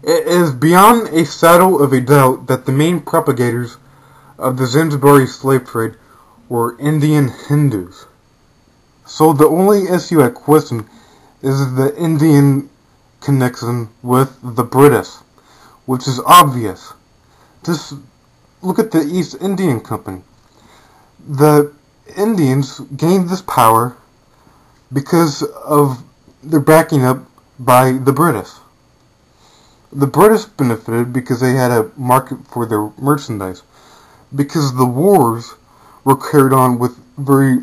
It is beyond a shadow of a doubt that the main propagators of the Zanzibari slave trade were Indian Hindus. So the only issue at question is the Indian connection with the British, which is obvious. Just look at the East Indian Company. The Indians gained this power because of their backing up by the British. The British benefited because they had a market for their merchandise, because the wars were carried on with very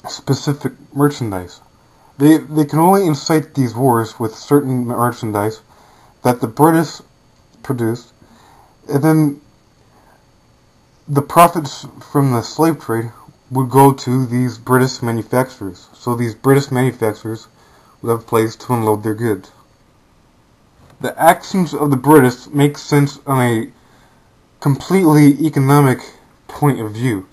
specific merchandise. They can only incite these wars with certain merchandise that the British produced, and then the profits from the slave trade would go to these British manufacturers. So these British manufacturers would have a place to unload their goods. The actions of the British make sense on a completely economic point of view,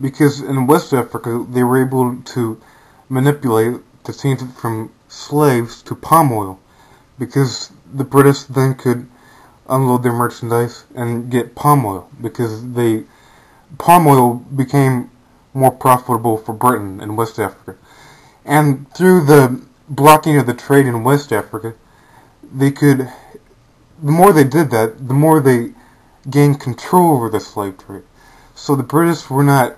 because in West Africa they were able to manipulate to change it from slaves to palm oil, because the British then could unload their merchandise and get palm oil, because palm oil became more profitable for Britain in West Africa. And through the blocking of the trade in West Africa, the more they did that, the more they gained control over the slave trade. So the British were not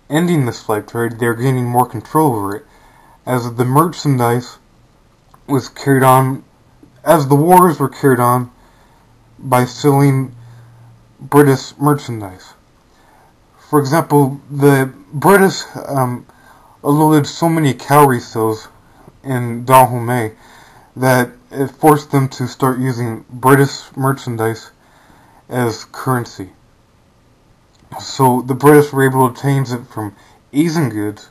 ending the slave trade, they were gaining more control over it, as the merchandise was carried on, as the wars were carried on by selling British merchandise. For example, the British unloaded so many cowry sales in Dahomey that it forced them to start using British merchandise as currency. So the British were able to change it from Asian goods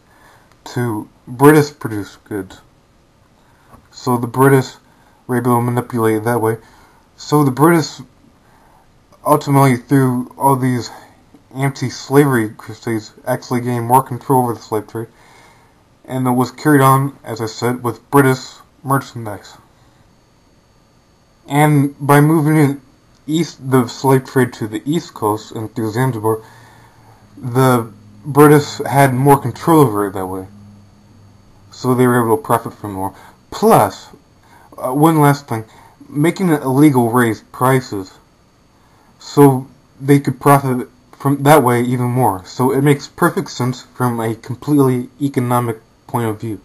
to British produced goods. So the British were able to manipulate it that way. So the British ultimately, through all these anti-slavery crusades, actually gained more control over the slave trade, and it was carried on, as I said, with British merchandise. And by moving it east, the slave trade to the east coast and through Zanzibar, the British had more control over it that way. So they were able to profit from more. Plus, one last thing, making it illegal raised prices, so they could profit from that way even more. So it makes perfect sense from a completely economic point of view.